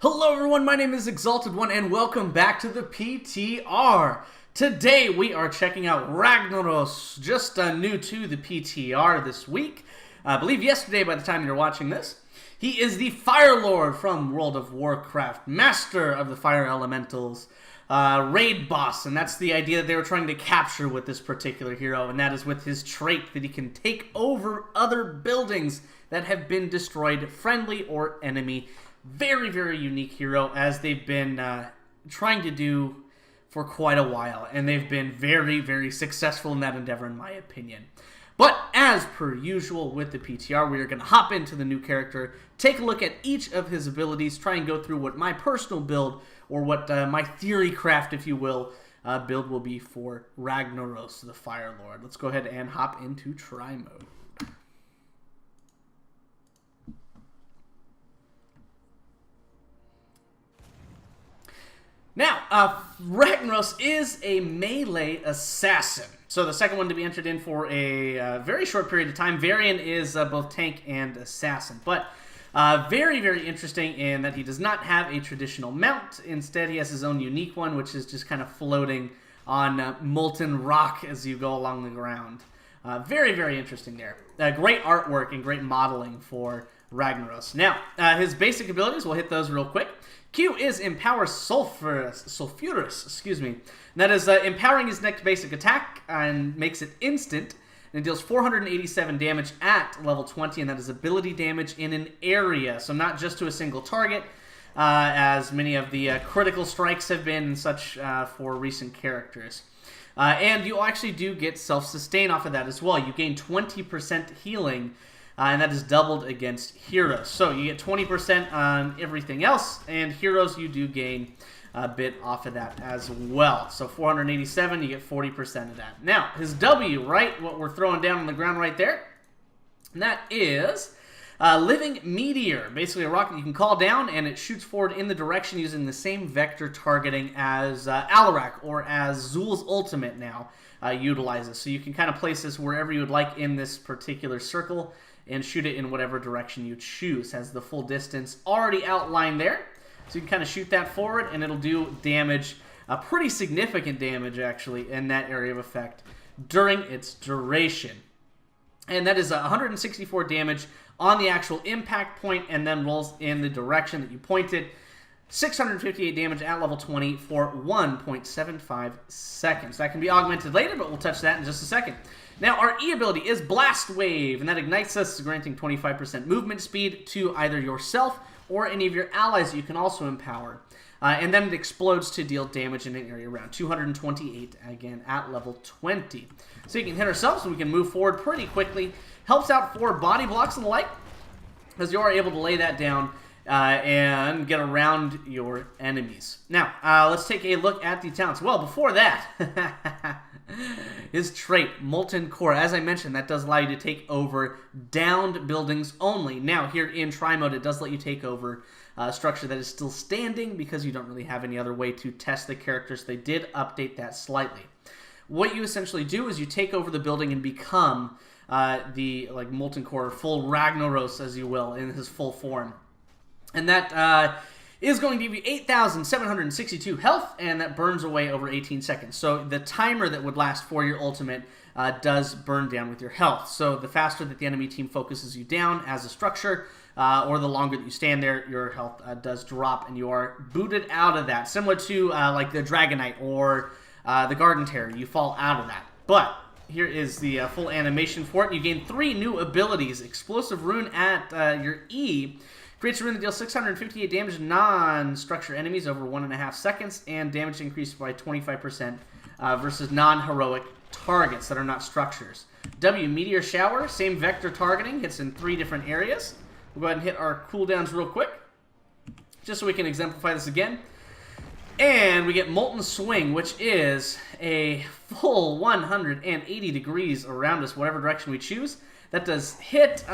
Hello everyone, my name is Exalted One and welcome back to the PTR. Today we are checking out Ragnaros, just new to the PTR this week. I believe yesterday by the time you're watching this. He is the Firelord from World of Warcraft, master of the fire elementals, raid boss, and that's the idea that they were trying to capture with this particular hero, and that is with his trait that he can take over other buildings that have been destroyed, friendly or enemy. Very, very unique hero, as they've been trying to do for quite a while, and they've been very, very successful in that endeavor, in my opinion. But as per usual with the PTR, we are going to hop into the new character, take a look at each of his abilities, try and go through what my personal build, or what my theory craft, if you will, build will be for Ragnaros the Firelord. Let's go ahead and hop into try mode. Now, Ragnaros is a melee assassin. So the second one to be entered in for a very short period of time. Varian is both tank and assassin. But very, very interesting in that he does not have a traditional mount. Instead, he has his own unique one, which is just kind of floating on molten rock as you go along the ground. Very, very interesting there. Great artwork and great modeling for Ragnaros. Now, his basic abilities, we'll hit those real quick. Q is Empower Sulfurous, excuse me. And that is empowering his next basic attack and makes it instant. And it deals 487 damage at level 20, and that is ability damage in an area. So not just to a single target, as many of the critical strikes have been and such for recent characters. And you actually do get self-sustain off of that as well. You gain 20% healing. And that is doubled against heroes. So you get 20% on everything else, and heroes you do gain a bit off of that as well. So 487, you get 40% of that. Now, his W, right, what we're throwing down on the ground right there, and that is Living Meteor. Basically a rocket you can call down, and it shoots forward in the direction using the same vector targeting as Alarak, or as Zul's ultimate now utilizes. So you can kind of place this wherever you would like in this particular circle, and shoot it in whatever direction you choose. Has the full distance already outlined there. So you can kind of shoot that forward, and it'll do damage, pretty significant damage actually, in that area of effect during its duration. And that is 164 damage on the actual impact point, and then rolls in the direction that you pointed. 658 damage at level 20 for 1.75 seconds. That can be augmented later, but we'll touch that in just a second. Now, our E ability is Blast Wave, and that ignites us, granting 25% movement speed to either yourself or any of your allies that you can also empower. And then it explodes to deal damage in an area around 228, again, at level 20. So you can hit ourselves, and we can move forward pretty quickly. Helps out for body blocks and the like, because you are able to lay that down and get around your enemies. Now, let's take a look at the talents. Well, before that, his trait, Molten Core. As I mentioned, that does allow you to take over downed buildings only. Now, here in Try Mode, it does let you take over a structure that is still standing, because you don't really have any other way to test the characters. They did update that slightly. What you essentially do is you take over the building and become the Molten Core, full Ragnaros, as you will, in his full form. And that is going to give you 8,762 health, and that burns away over 18 seconds. So the timer that would last for your ultimate does burn down with your health. So the faster that the enemy team focuses you down as a structure, or the longer that you stand there, your health does drop, and you are booted out of that. Similar to like the Dragonite or the Garden Terror, you fall out of that. But here is the full animation for it. You gain 3 new abilities. Explosive Rune at your E. Creates a rune that deals 658 damage to non-structure enemies over 1.5 seconds, and damage increased by 25% versus non-heroic targets that are not structures. W, Meteor Shower, same vector targeting, hits in 3 different areas. We'll go ahead and hit our cooldowns real quick, just so we can exemplify this again. And we get Molten Swing, which is a full 180 degrees around us, whatever direction we choose. That does hit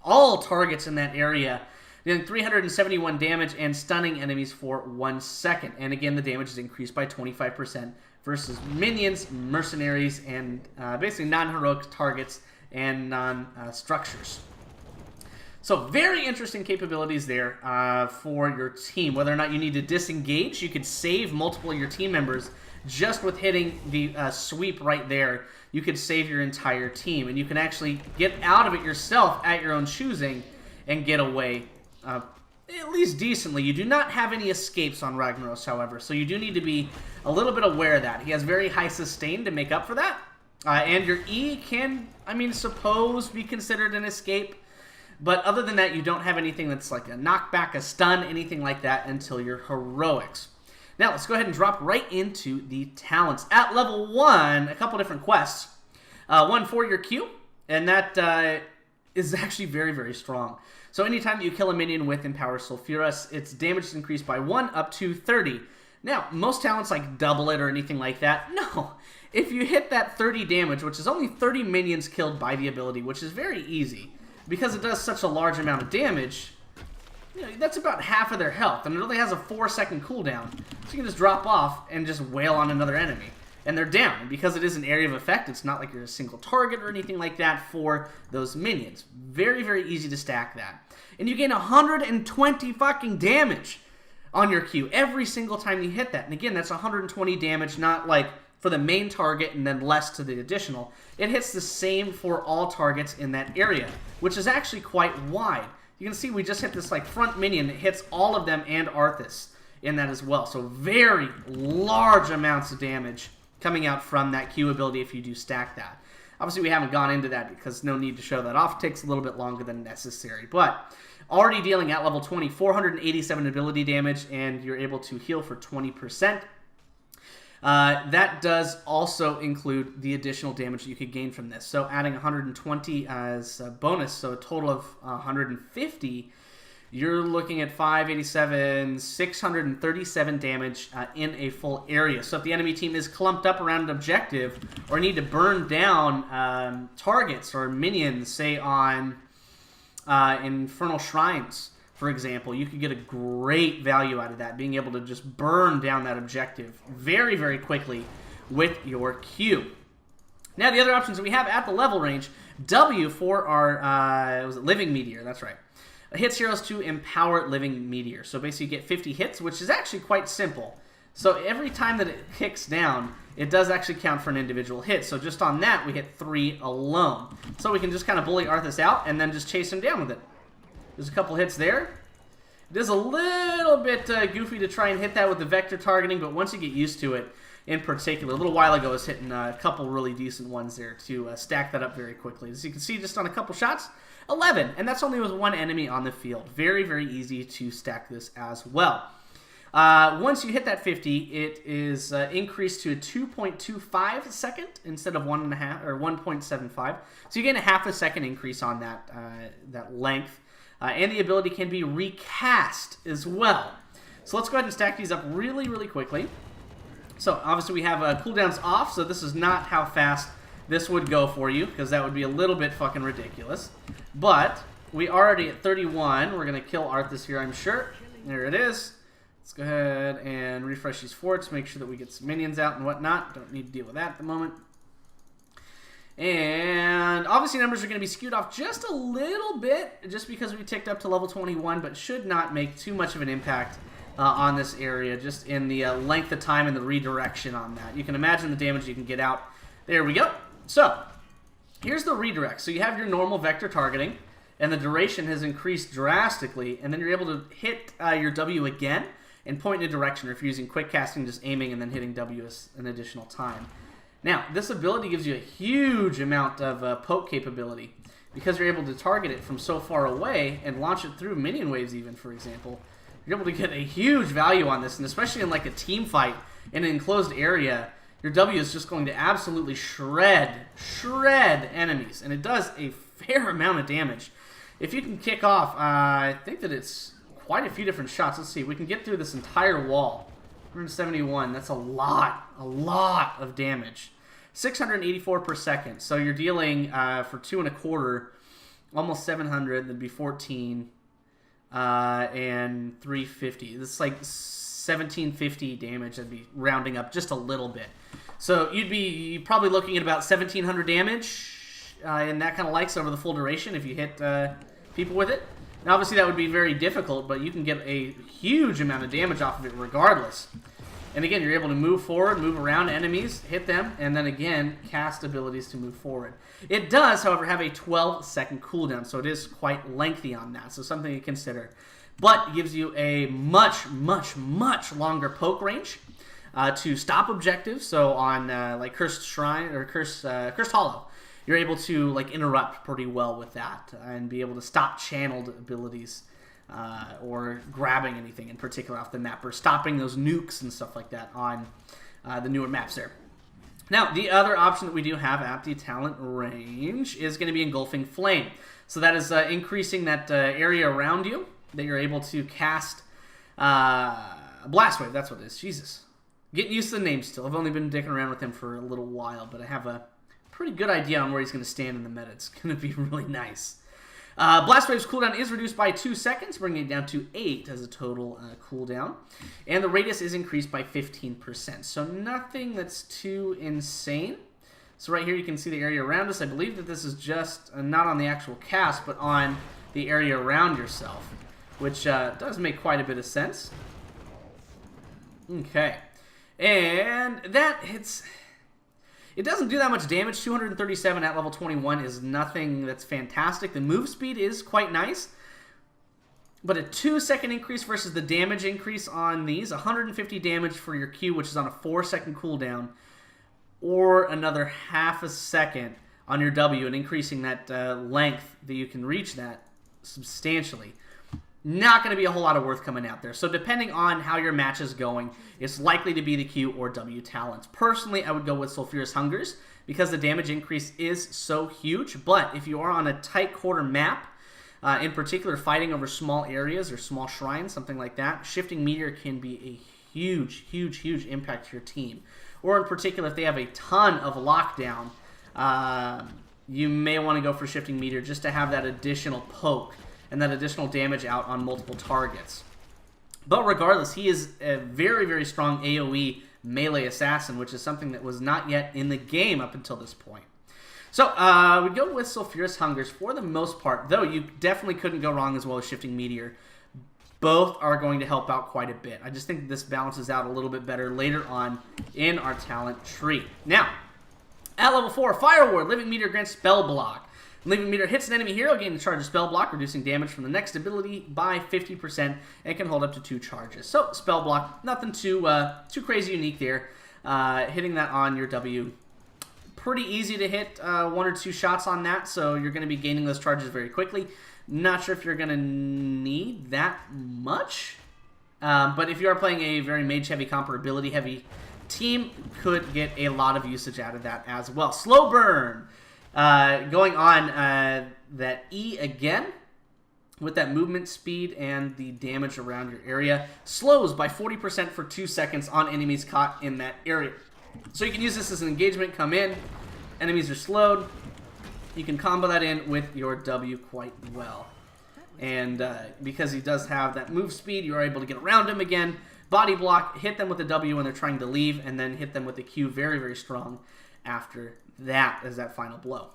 all targets in that area, dealing 371 damage and stunning enemies for 1 second. And again, the damage is increased by 25% versus minions, mercenaries, and basically non-heroic targets and non-structures. So very interesting capabilities there for your team. Whether or not you need to disengage, you could save multiple of your team members just with hitting the sweep right there. You could save your entire team, and you can actually get out of it yourself at your own choosing and get away at least decently. You do not have any escapes on Ragnaros, however, so you do need to be a little bit aware of that. He has very high sustain to make up for that, and your E can, I mean, suppose be considered an escape. But other than that, you don't have anything that's like a knockback, a stun, anything like that until your heroics. Now, let's go ahead and drop right into the talents. At level 1, a couple different quests. One for your Q, and that is actually very, very strong. So anytime you kill a minion with Empower Sulfuras, its damage is increased by 1 up to 30. Now, most talents like double it or anything like that. No. If you hit that 30 damage, which is only 30 minions killed by the ability, which is very easy, because it does such a large amount of damage, you know, that's about half of their health, and it only has a 4-second cooldown. So you can just drop off and just wail on another enemy, and they're down. And because it is an area of effect, it's not like you're a single target or anything like that for those minions. Very, very easy to stack that. And you gain 120 fucking damage on your Q every single time you hit that. And again, that's 120 damage, not like for the main target and then less to the additional. It hits the same for all targets in that area, which is actually quite wide. You can see we just hit this like front minion that hits all of them and Arthas in that as well. So very large amounts of damage coming out from that Q ability if you do stack that. Obviously we haven't gone into that because no need to show that off. It takes a little bit longer than necessary. But already dealing at level 20, 487 ability damage, and you're able to heal for 20%. That does also include the additional damage that you could gain from this. So adding 120 as a bonus, so a total of 150, you're looking at 587, 637 damage in a full area. So if the enemy team is clumped up around an objective or need to burn down targets or minions, say on Infernal Shrines, for example, you could get a great value out of that, being able to just burn down that objective very, very quickly with your Q. Now, the other options that we have at the level range, W for our, was it Living Meteor? That's right. Hits heroes to empower Living Meteor. So basically you get 50 hits, which is actually quite simple. So every time that it kicks down, it does actually count for an individual hit. So just on that, we hit 3 alone. So we can just kind of bully Arthas out and then just chase him down with it. There's a couple hits there. It is a little bit goofy to try and hit that with the vector targeting, but once you get used to it, in particular, a little while ago I was hitting a couple really decent ones there to stack that up very quickly. As you can see, just on a couple shots, 11, and that's only with one enemy on the field. Very, very easy to stack this as well. Once you hit that 50, it is increased to a 2.25 second instead of 1.5 or 1.75. So you gain a half a second increase on that that length. And the ability can be recast as well. So let's go ahead and stack these up really, really quickly. So obviously we have cooldowns off, so this is not how fast this would go for you, because that would be a little bit fucking ridiculous. But we are already at 31. We're going to kill Arthas here, I'm sure. There it is. Let's go ahead and refresh these forts, make sure that we get some minions out and whatnot. Don't need to deal with that at the moment. And obviously numbers are going to be skewed off just a little bit, just because we ticked up to level 21, but should not make too much of an impact on this area, just in the length of time and the redirection on that. You can imagine the damage you can get out. There we go. So, here's the redirect. So you have your normal vector targeting, and the duration has increased drastically, and then you're able to hit your W again and point in a direction, or if you're using quick casting, just aiming and then hitting W as an additional time. Now, this ability gives you a huge amount of poke capability, because you're able to target it from so far away and launch it through minion waves even, for example. You're able to get a huge value on this, and especially in like a team fight in an enclosed area, your W is just going to absolutely shred enemies, and it does a fair amount of damage. If you can kick off, I think that it's quite a few different shots. Let's see, we can get through this entire wall. 171, that's a lot of damage. 684 per second, so you're dealing for 2.25, almost 700, that'd be 14, and 350. That's like 1750 damage, that'd be rounding up just a little bit. So you'd be probably looking at about 1700 damage in that kind of likes over the full duration if you hit people with it. And obviously that would be very difficult, but you can get a huge amount of damage off of it regardless. And again, you're able to move forward, move around enemies, hit them, and then again, cast abilities to move forward. It does, however, have a 12-second cooldown, so it is quite lengthy on that, so something to consider. But gives you a much, much, much longer poke range to stop objectives. So on like Cursed Shrine or Cursed Hollow, you're able to like interrupt pretty well with that and be able to stop channeled abilities or grabbing anything in particular off the map or stopping those nukes and stuff like that on the newer maps there. Now, the other option that we do have at the talent range is going to be Engulfing Flame. So that is increasing that area around you that you're able to cast Blast Wave. That's what it is. Jesus. Getting used to the name still. I've only been dicking around with him for a little while, but I have a pretty good idea on where he's going to stand in the meta. It's going to be really nice. Blast Wave's cooldown is reduced by 2 seconds, bringing it down to 8 as a total cooldown. And the radius is increased by 15%. So nothing that's too insane. So right here you can see the area around us. I believe that this is just not on the actual cast, but on the area around yourself, which does make quite a bit of sense. Okay. And that hits... It doesn't do that much damage. 237 at level 21 is nothing that's fantastic. The move speed is quite nice. But a 2-second increase versus the damage increase on these. 150 damage for your Q, which is on a 4-second cooldown. Or another half a second on your W, and increasing that length that you can reach that substantially. Not going to be a whole lot of worth coming out there. So depending on how your match is going, it's likely to be the Q or W talents. Personally, I would go with Sulfurous Hungers because the damage increase is so huge. But if you are on a tight quarter map, in particular fighting over small areas or small shrines, something like that, Shifting Meteor can be a huge, huge, huge impact to your team. Or in particular, if they have a ton of lockdown, you may want to go for Shifting Meteor just to have that additional poke and that additional damage out on multiple targets. But regardless, he is a very, very strong AoE melee assassin, which is something that was not yet in the game up until this point. So we go with Sulfurous Hungers for the most part, though you definitely couldn't go wrong as well as Shifting Meteor. Both are going to help out quite a bit. I just think this balances out a little bit better later on in our talent tree. Now, at level 4, Firelord, Living Meteor grants Spell Block. Living Meteor hits an enemy hero, gain the charge of Spell Block, reducing damage from the next ability by 50%, and can hold up to 2 charges. So, Spell Block, nothing too crazy unique there. Hitting that on your W, pretty easy to hit 1 or 2 shots on that, so you're going to be gaining those charges very quickly. Not sure if you're going to need that much, but if you are playing a very mage-heavy, comparability-heavy team, could get a lot of usage out of that as well. Slow Burn. Going on that E again with that movement speed and the damage around your area. Slows by 40% for 2 seconds on enemies caught in that area. So you can use this as an engagement, come in, enemies are slowed. You can combo that in with your W quite well. And because he does have that move speed, you are able to get around him again. Body block, hit them with the W when they're trying to leave, and then hit them with the Q very, very strong after that as that final blow.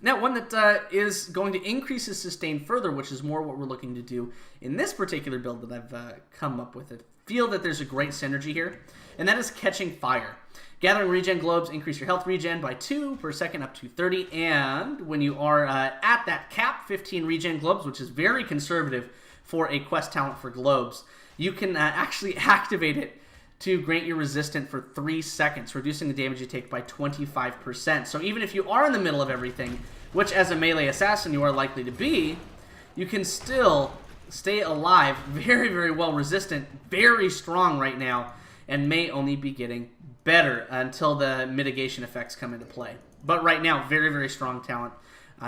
Now, one that is going to increase his sustain further, which is more what we're looking to do in this particular build that I've come up with. I feel that there's a great synergy here, and that is Catching Fire. Gathering regen globes increase your health regen by 2 per second up to 30, and when you are at that cap, 15 regen globes, which is very conservative for a quest talent for globes, you can actually activate it to grant you resistant for 3 seconds, reducing the damage you take by 25%. So even if you are in the middle of everything, which as a melee assassin you are likely to be, you can still stay alive, very, very well resistant, very strong right now, and may only be getting better until the mitigation effects come into play. But right now, very, very strong talent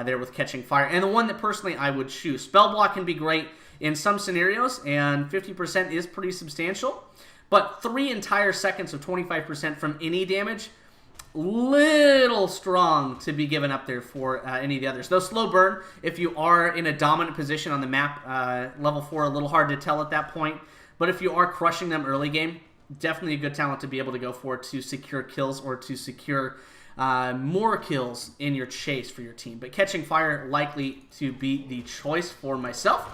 there with Catching Fire. And the one that personally I would choose. Spell Block can be great in some scenarios, and 50% is pretty substantial. But 3 entire seconds of 25% from any damage, little strong to be given up there for any of the others. Though Slow Burn, if you are in a dominant position on the map, level 4, a little hard to tell at that point. But if you are crushing them early game, definitely a good talent to be able to go for to secure kills or to secure more kills in your chase for your team. But catching fire likely to be the choice for myself.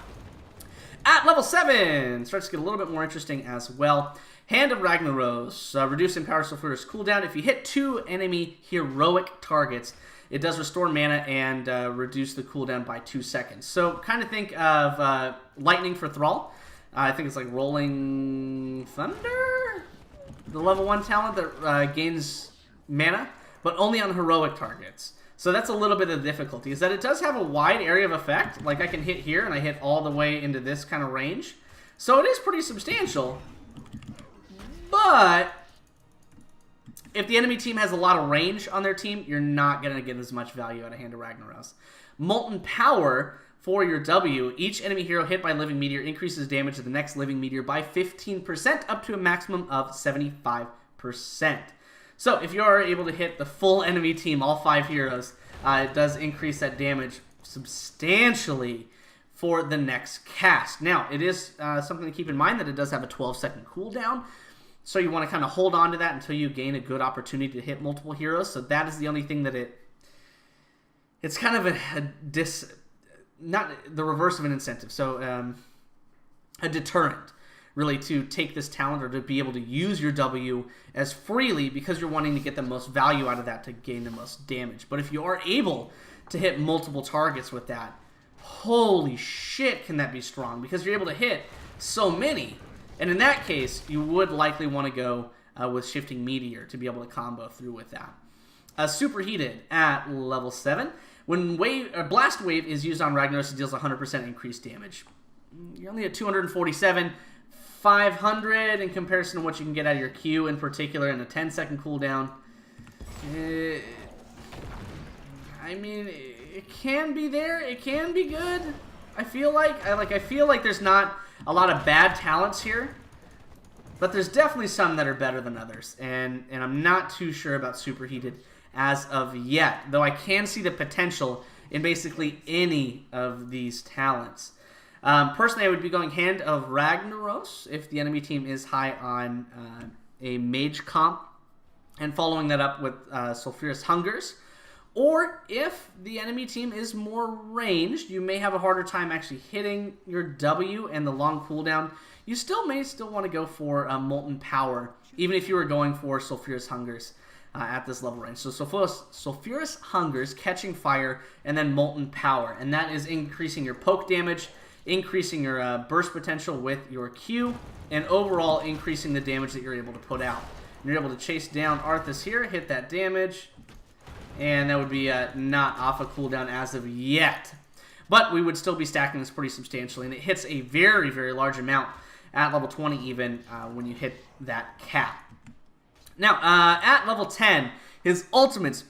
At level 7, starts to get a little bit more interesting as well. Hand of Ragnaros, reduce Empower Sulfurous cooldown. If you hit 2 enemy heroic targets, it does restore mana and reduce the cooldown by 2 seconds. So kind of think of Lightning for Thrall. I think it's like Rolling Thunder, the level 1 talent that gains mana, but only on heroic targets. So that's a little bit of the difficulty, is that it does have a wide area of effect. Like I can hit here, and I hit all the way into this kind of range. So it is pretty substantial. But if the enemy team has a lot of range on their team, you're not going to get as much value out of Hand of Ragnaros. Molten Power for your W. Each enemy hero hit by living meteor increases damage to the next living meteor by 15%, up to a maximum of 75%. So if you are able to hit the full enemy team, all 5 heroes, it does increase that damage substantially for the next cast. Now, it is something to keep in mind that it does have a 12-second cooldown, so you want to kind of hold on to that until you gain a good opportunity to hit multiple heroes. So that is the only thing that it's kind of not the reverse of an incentive, so a deterrent, really, to take this talent or to be able to use your W as freely, because you're wanting to get the most value out of that to gain the most damage. But if you are able to hit multiple targets with that, holy shit, can that be strong, because you're able to hit so many. And in that case, you would likely want to go with Shifting Meteor to be able to combo through with that. Superheated at level 7. When Blast Wave is used on Ragnaros, it deals 100% increased damage. You're only at 247. 500 in comparison to what you can get out of your Q in particular, and a 10-second cooldown. I mean, it can be there. It can be good. I feel like there's not a lot of bad talents here, but there's definitely some that are better than others, and I'm not too sure about Superheated as of yet, though I can see the potential in basically any of these talents. Personally, I would be going Hand of Ragnaros if the enemy team is high on a mage comp, and following that up with Sulfurous Hungers. Or if the enemy team is more ranged, you may have a harder time actually hitting your W and the long cooldown. You may still want to go for Molten Power, even if you were going for Sulfurous Hungers at this level range. So Sulfurous Hungers, Catching Fire, and then Molten Power. And that is increasing your poke damage, increasing your burst potential with your Q, and overall increasing the damage that you're able to put out. And you're able to chase down Arthas here, hit that damage, and that would be not off a cooldown as of yet. But we would still be stacking this pretty substantially, and it hits a very, very large amount at level 20 even when you hit that cap. Now, at level 10, his ultimate's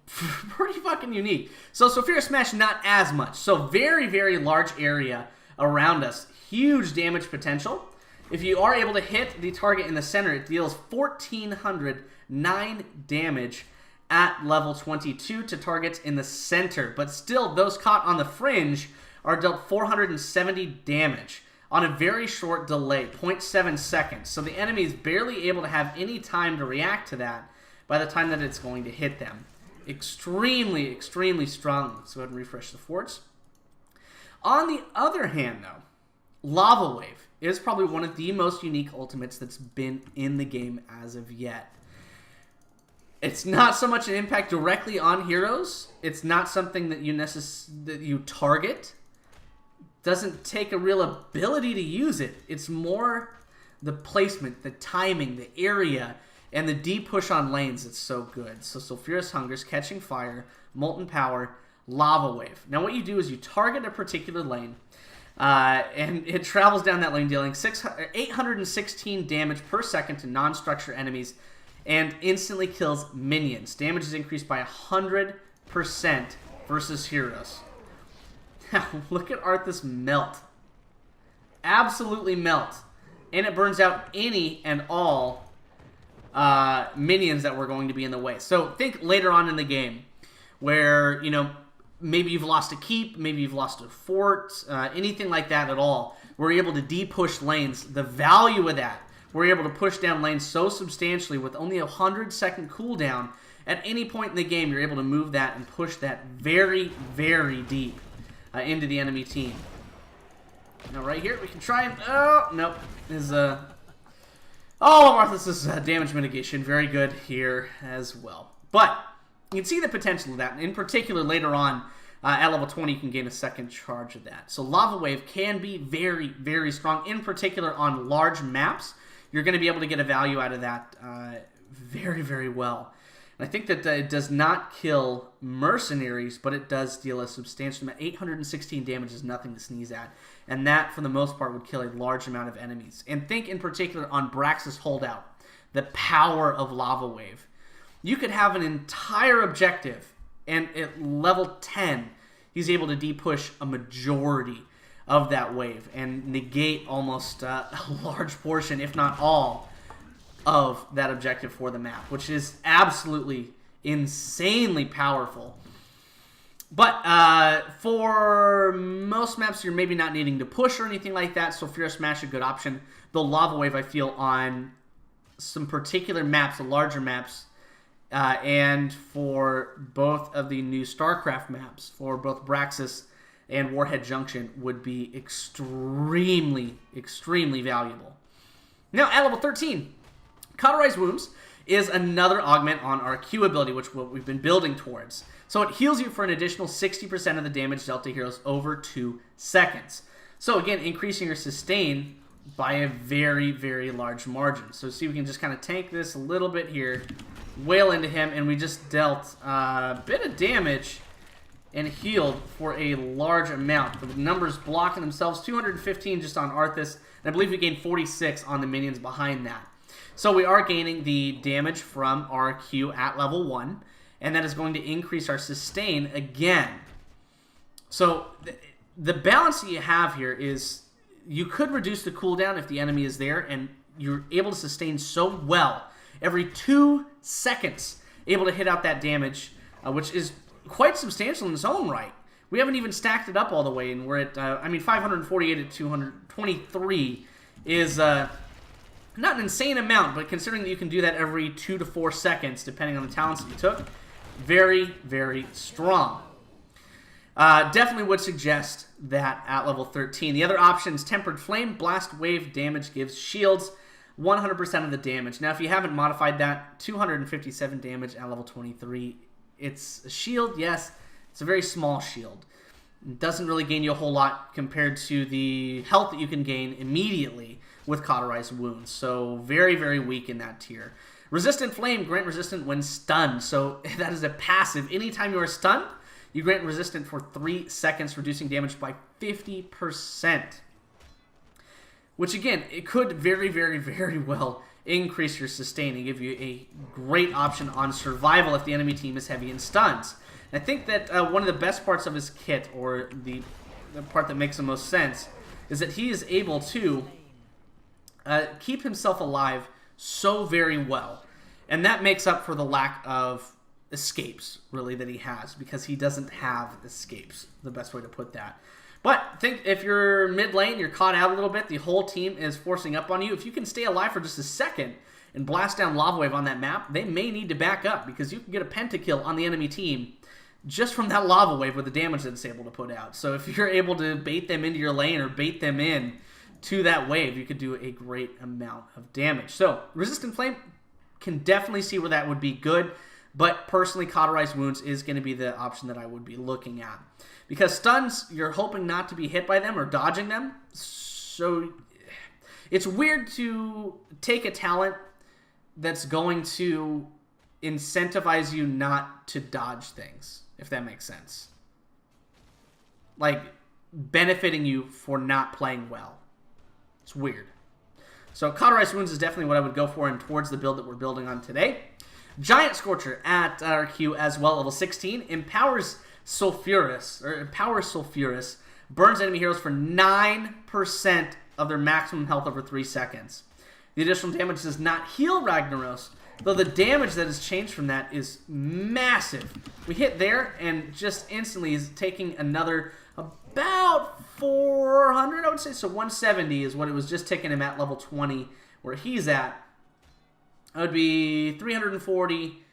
pretty fucking unique. So Sulfurous Smash, not as much. So very, very large area around us. Huge damage potential. If you are able to hit the target in the center, it deals 1,409 damage at level 22 to targets in the center. But still, those caught on the fringe are dealt 470 damage on a very short delay, 0.7 seconds. So the enemy is barely able to have any time to react to that by the time that it's going to hit them. Extremely, extremely strong. Let's go ahead and refresh the forts. On the other hand, though, Lava Wave is probably one of the most unique ultimates that's been in the game as of yet. It's not so much an impact directly on heroes. It's not something that you target. Doesn't take a real ability to use it. It's more the placement, the timing, the area, and the deep push on lanes. It's so good. So Sulfurous Hungers, Catching Fire, Molten Power, Lava Wave. Now what you do is you target a particular lane, and it travels down that lane, dealing 816 damage per second to non-structure enemies, and instantly kills minions. Damage is increased by 100% versus heroes. Now, look at Arthas melt. Absolutely melt. And it burns out any and all minions that were going to be in the way. So think later on in the game where, maybe you've lost a keep, maybe you've lost a fort, anything like that at all. We're able to de-push lanes. The value of that, we're able to push down lanes so substantially with only a 100-second cooldown at any point in the game, you're able to move that and push that very, very deep into the enemy team. Now, right here, we can try and... Oh, nope. Oh, Marthas's damage mitigation. Very good here as well. But you can see the potential of that. In particular, later on, at level 20, you can gain a second charge of that. So Lava Wave can be very, very strong. In particular, on large maps, you're going to be able to get a value out of that very, very well. And I think that it does not kill mercenaries, but it does deal a substantial amount. 816 damage is nothing to sneeze at. And that, for the most part, would kill a large amount of enemies. And think in particular on Brax's Holdout, the power of Lava Wave. You could have an entire objective, and at level 10, he's able to de-push a majority of that wave and negate almost a large portion, if not all, of that objective for the map, which is absolutely insanely powerful. But for most maps, you're maybe not needing to push or anything like that, so Fear Smash a good option. Though Lava Wave, I feel, on some particular maps, the larger maps, and for both of the new StarCraft maps, for both Braxis and Warhead Junction, would be extremely, extremely valuable. Now, at level 13, Cauterize Wounds is another augment on our Q ability, which we've been building towards. So it heals you for an additional 60% of the damage dealt to heroes over 2 seconds. So again, increasing your sustain by a very, very large margin. So see, we can just kind of tank this a little bit here, wail into him, and we just dealt a bit of damage and healed for a large amount. The numbers blocking themselves, 215 just on Arthas, and I believe we gained 46 on the minions behind that. So we are gaining the damage from our Q at level 1, and that is going to increase our sustain again. So the balance that you have here is you could reduce the cooldown if the enemy is there, and you're able to sustain so well. Every 2 seconds, able to hit out that damage, which is quite substantial in its own right. We haven't even stacked it up all the way, and we're at, 548 at 223 is not an insane amount, but considering that you can do that every 2 to 4 seconds, depending on the talents that you took, very, very strong. Definitely would suggest that at level 13. The other options, Tempered Flame, Blast Wave damage gives shields 100% of the damage. Now, if you haven't modified that, 257 damage at level 23. It's a shield, yes. It's a very small shield. It doesn't really gain you a whole lot compared to the health that you can gain immediately with Cauterized Wounds. So very, very weak in that tier. Resistant Flame, grant resistant when stunned. So that is a passive. Anytime you are stunned, you grant resistant for 3 seconds, reducing damage by 50%. Which again, it could very, very, very well increase your sustain and give you a great option on survival if the enemy team is heavy in stuns. And I think that one of the best parts of his kit, or the part that makes the most sense, is that he is able to keep himself alive so very well. And that makes up for the lack of escapes, really, that he has, because he doesn't have escapes, the best way to put that. But think if you're mid lane, you're caught out a little bit, the whole team is forcing up on you. If you can stay alive for just a second and blast down Lava Wave on that map, they may need to back up, because you can get a pentakill on the enemy team just from that Lava Wave with the damage that it's able to put out. So if you're able to bait them into your lane or bait them in to that wave, you could do a great amount of damage. So Resistant Flame, can definitely see where that would be good, but personally, Cauterized Wounds is going to be the option that I would be looking at. Because stuns, you're hoping not to be hit by them or dodging them. So it's weird to take a talent that's going to incentivize you not to dodge things, if that makes sense. Like, benefiting you for not playing well. It's weird. So Cauterized Wounds is definitely what I would go for and towards the build that we're building on today. Giant Scorcher at our Q as well, level 16. Empowers Sulfurous, burns enemy heroes for 9% of their maximum health over 3 seconds. The additional damage does not heal Ragnaros, though the damage that is changed from that is massive. We hit there, and just instantly is taking another about 400, I would say. So 170 is what it was just taking him at level 20, where he's at. That would be 340,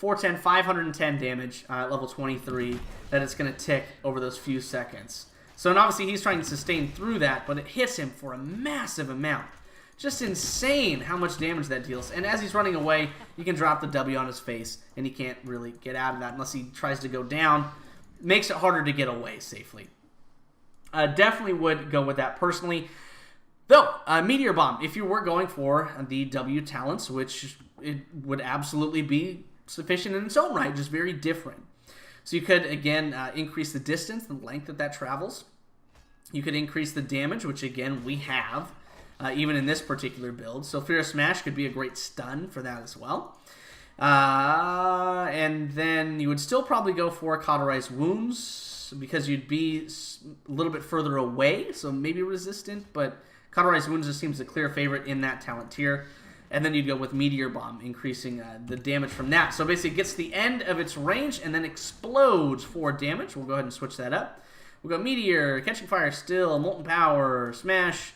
410, 510 damage at level 23 that it's going to tick over those few seconds. So, and obviously he's trying to sustain through that, but it hits him for a massive amount. Just insane how much damage that deals. And as he's running away, you can drop the W on his face, and he can't really get out of that unless he tries to go down. Makes it harder to get away safely. Definitely would go with that personally. Though, Meteor Bomb, if you were going for the W talents, which it would absolutely be sufficient in its own right, just very different. So you could, again, increase the distance, the length that travels. You could increase the damage, which, again, we have, even in this particular build. So Sulfurous Smash could be a great stun for that as well. And then you would still probably go for Cauterized Wounds, because you'd be a little bit further away, so maybe resistant, but Cauterized Wounds just seems a clear favorite in that talent tier. And then you'd go with Meteor Bomb, increasing the damage from that. So basically it gets the end of its range and then explodes for damage. We'll go ahead and switch that up. We'll go Meteor, Catching Fire Still, Molten Power, Smash,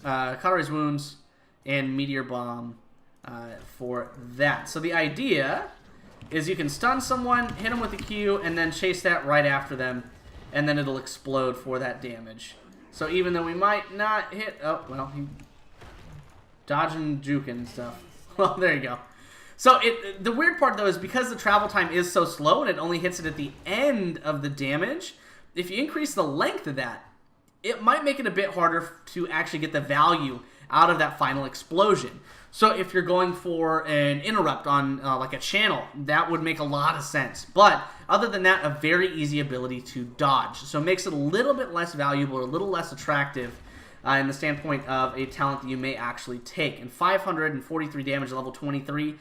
Cauterized Wounds, and Meteor Bomb for that. So the idea is you can stun someone, hit them with a Q, and then chase that right after them, and then it'll explode for that damage. So even though we might not hit... Oh, well, he... dodging, juking and stuff. Well, there you go. So the weird part, though, is because the travel time is so slow and it only hits it at the end of the damage, if you increase the length of that, it might make it a bit harder to actually get the value out of that final explosion. So if you're going for an interrupt on like a channel, that would make a lot of sense. But other than that, a very easy ability to dodge. So it makes it a little bit less valuable, or a little less attractive in the standpoint of a talent that you may actually take. And 543 damage at level 23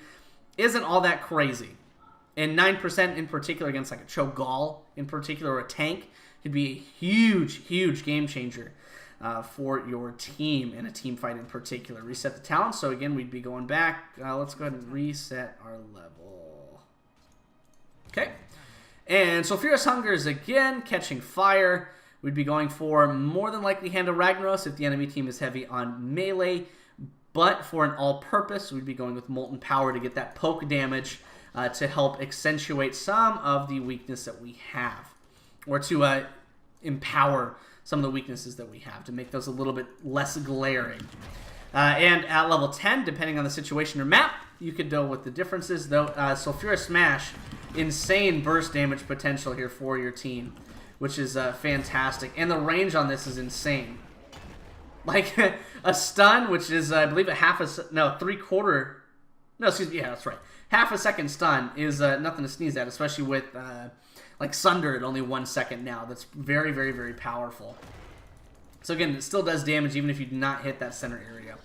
isn't all that crazy. And 9% in particular against like a Cho'Gall in particular, or a tank, could be a huge, huge game changer for your team in a team fight in particular. Reset the talent. So again, we'd be going back. Let's go ahead and reset our level. Okay. And Sulfurous Hunger is again Catching Fire. We'd be going for more than likely Hand of Ragnaros if the enemy team is heavy on melee. But for an all-purpose, we'd be going with Molten Power to get that poke damage to help accentuate some of the weakness that we have. Or to empower some of the weaknesses that we have to make those a little bit less glaring. And at level 10, depending on the situation or map, you could deal with the differences. Though Sulfurous Smash, insane burst damage potential here for your team, which is fantastic. And the range on this is insane. Like a stun, which is, I believe, half a second stun is nothing to sneeze at, especially with like Sunder at only 1 second now. That's very, very, very powerful. So again, it still does damage even if you do not hit that center area.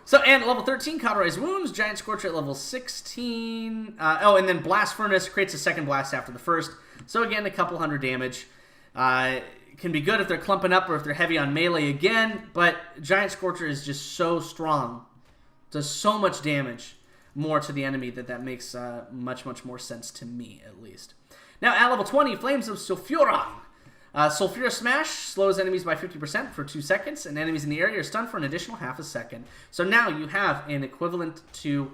So, and at level 13, Cauterized Wounds, Giant Scorcher at level 16. And then Blast Furnace creates a second blast after the first. So again, a couple hundred damage. Can be good if they're clumping up or if they're heavy on melee again, but Giant Scorcher is just so strong. Does so much damage more to the enemy that makes much, much more sense to me, at least. Now, at level 20, Flames of Sulfuron. Sulfurous Smash slows enemies by 50% for 2 seconds, and enemies in the area are stunned for an additional half a second. So now you have an equivalent to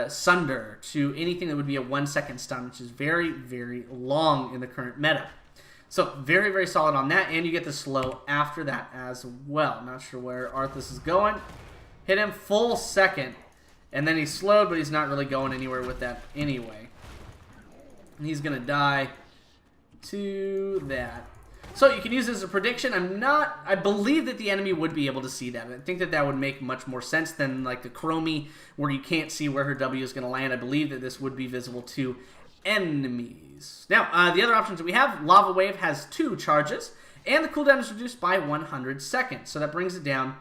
Sunder, to anything that would be a 1 second stun, which is very, very long in the current meta. So very, very solid on that, and you get the slow after that as well. Not sure where Arthas is going. Hit him full second, and then he's slowed, but he's not really going anywhere with that anyway. And he's going to die to that. So you can use this as a prediction. I believe that the enemy would be able to see that. I think that would make much more sense than like the Chromie, where you can't see where her W is going to land. I believe that this would be visible to enemies. Now, the other options that we have, Lava Wave has 2 charges, and the cooldown is reduced by 100 seconds. So that brings it down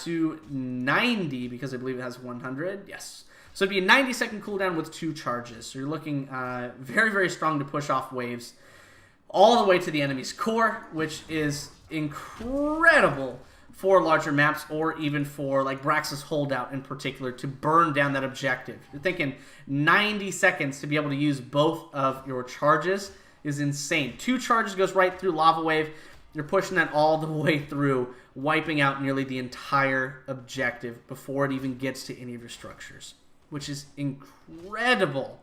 to 90, because I believe it has 100. Yes. So it'd be a 90-second cooldown with 2 charges. So you're looking very, very strong to push off waves all the way to the enemy's core, which is incredible for larger maps, or even for like Brax's Holdout in particular, to burn down that objective. You're thinking 90 seconds to be able to use both of your charges is insane. 2 charges goes right through Lava Wave. You're pushing that all the way through, wiping out nearly the entire objective before it even gets to any of your structures, which is incredible.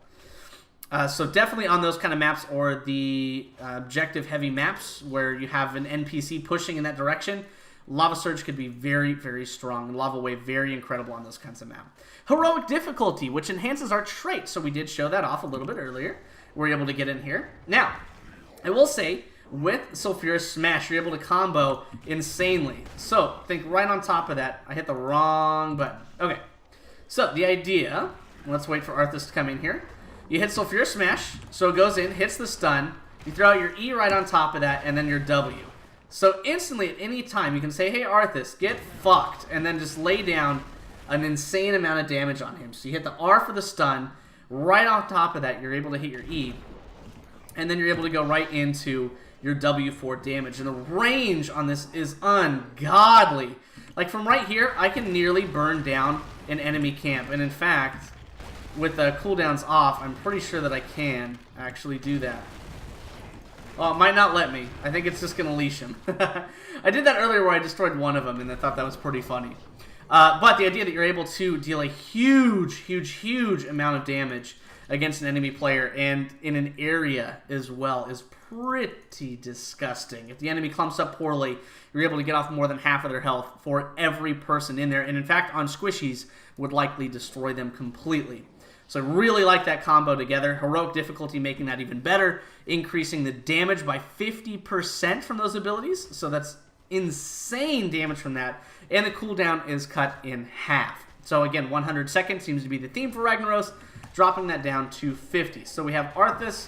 So definitely on those kind of maps or the objective-heavy maps where you have an NPC pushing in that direction, Lava Surge could be very, very strong. Lava Wave, very incredible on those kinds of maps. Heroic Difficulty, which enhances our trait. So we did show that off a little bit earlier. We're able to get in here. Now, I will say, with Sulfurous Smash, you're able to combo insanely. So, think right on top of that. I hit the wrong button. Okay. So, the idea, let's wait for Arthas to come in here. You hit Sulfurous Smash, so it goes in, hits the stun. You throw out your E right on top of that, and then your W. So instantly, at any time, you can say, hey, Arthas, get fucked, and then just lay down an insane amount of damage on him. So you hit the R for the stun. Right on top of that, you're able to hit your E, and then you're able to go right into your W for damage. And the range on this is ungodly. Like, from right here, I can nearly burn down an enemy camp. And in fact, with the cooldowns off, I'm pretty sure that I can actually do that. Well, it might not let me. I think it's just going to leash him. I did that earlier where I destroyed one of them, and I thought that was pretty funny. But the idea that you're able to deal a huge, huge, huge amount of damage against an enemy player and in an area as well is pretty disgusting. If the enemy clumps up poorly, you're able to get off more than half of their health for every person in there. And in fact, on squishies, would likely destroy them completely. So I really like that combo together. Heroic Difficulty making that even better, increasing the damage by 50% from those abilities. So that's insane damage from that. And the cooldown is cut in half. So again, 100 seconds seems to be the theme for Ragnaros, dropping that down to 50. So we have Arthas,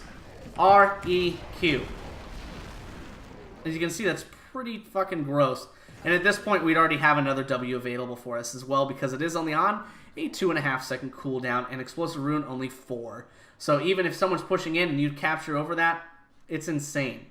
R-E-Q. As you can see, that's pretty fucking gross. And at this point, we'd already have another W available for us as well, because it is only on a 2.5 second cooldown, and Explosive Rune only 4. So even if someone's pushing in and you capture over that, it's insane.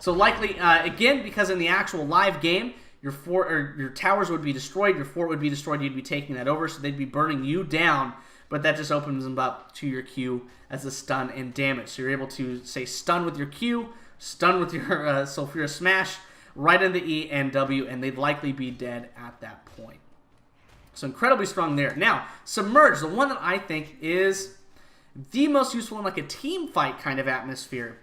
So likely, again, because in the actual live game, your towers would be destroyed, your fort would be destroyed, you'd be taking that over, so they'd be burning you down, but that just opens them up to your Q as a stun and damage. So you're able to, say, stun with your Q, stun with your Sulfurous Smash, right into E and W, and they'd likely be dead at that point. So incredibly strong there. Now, Submerge, the one that I think is the most useful in like a team fight kind of atmosphere,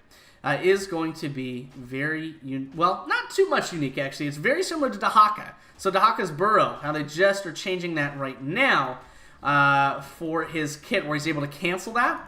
is going to be very, well, not too much unique actually. It's very similar to Dahaka. So Dahaka's Burrow, how they just are changing that right now for his kit where he's able to cancel that.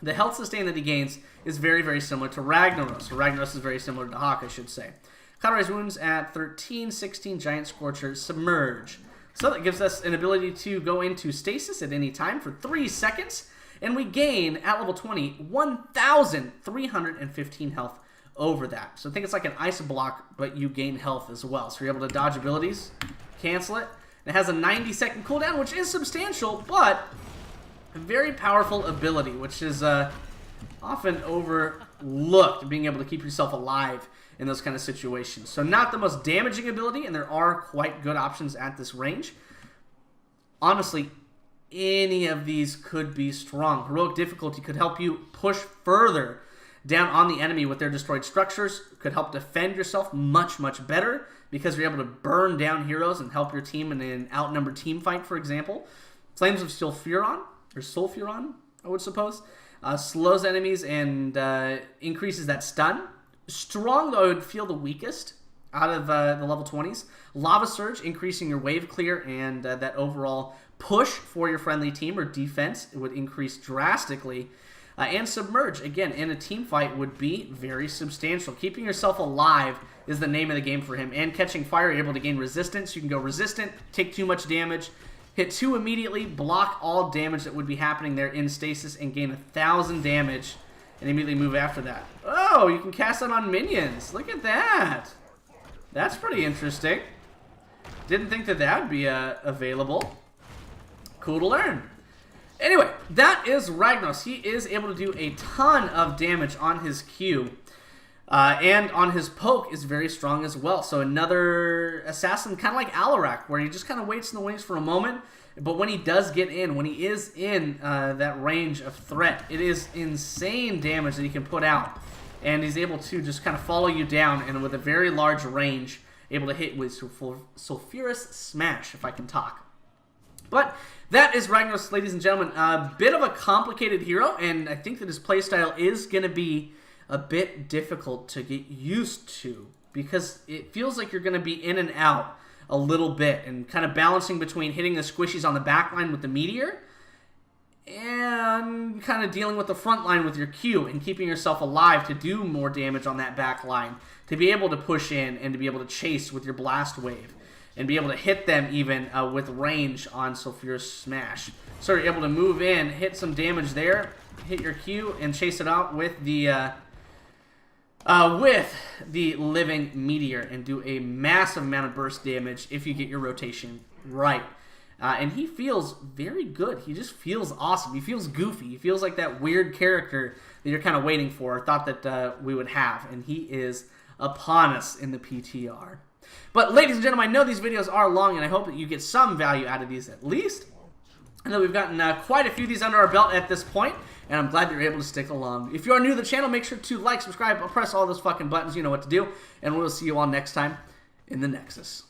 The health sustain that he gains is very, very similar to Ragnaros. So Ragnaros is very similar to Dahaka, I should say. Cauterize wounds at 13, 16, Giant Scorcher, Submerge. So that gives us an ability to go into stasis at any time for 3 seconds. And we gain, at level 20, 1,315 health over that. So I think it's like an ice block, but you gain health as well. So you're able to dodge abilities, cancel it. It has a 90-second cooldown, which is substantial, but a very powerful ability, which is often overlooked, being able to keep yourself alive in those kind of situations. So not the most damaging ability, and there are quite good options at this range. Honestly, any of these could be strong. Heroic Difficulty could help you push further down on the enemy with their destroyed structures, could help defend yourself much, much better because you're able to burn down heroes and help your team in an outnumbered team fight, for example. Flames of Sulfuron, I would suppose, slows enemies and increases that stun. Strong, though, I would feel the weakest out of the level 20s. Lava Surge, increasing your wave clear and that overall push for your friendly team or defense, it would increase drastically. And Submerge, again, in a team fight would be very substantial. Keeping yourself alive is the name of the game for him. And catching fire, you're able to gain resistance. You can go resistant, take too much damage, hit 2 immediately, block all damage that would be happening there in stasis, and gain 1,000 damage, and immediately move after that. Oh, you can cast that on minions. Look at that. That's pretty interesting. Didn't think that that would be available. Cool to learn. Anyway, that is Ragnaros. He is able to do a ton of damage on his Q. And on his poke is very strong as well. So another assassin, kind of like Alarak, where he just kind of waits in the wings for a moment. But when he does get in, when he is in that range of threat, it is insane damage that he can put out. And he's able to just kind of follow you down, and with a very large range, able to hit with Sulfurous Smash, if I can talk. But that is Ragnaros, ladies and gentlemen. A bit of a complicated hero, and I think that his playstyle is going to be a bit difficult to get used to, because it feels like you're going to be in and out a little bit and kind of balancing between hitting the squishies on the back line with the meteor and kind of dealing with the front line with your Q and keeping yourself alive to do more damage on that back line, to be able to push in and to be able to chase with your blast wave and be able to hit them even with range on Sulfurous Smash. So you're able to move in, hit some damage there, hit your Q, and chase it out with the living meteor and do a massive amount of burst damage if you get your rotation right. And he feels very good. He just feels awesome. He feels goofy. He feels like that weird character that you're kind of waiting for, thought that we would have. And he is upon us in the PTR. But ladies and gentlemen, I know these videos are long, and I hope that you get some value out of these at least. I know we've gotten quite a few of these under our belt at this point, and I'm glad that you're able to stick along. If you are new to the channel, make sure to like, subscribe, press all those fucking buttons. You know what to do. And we'll see you all next time in the Nexus.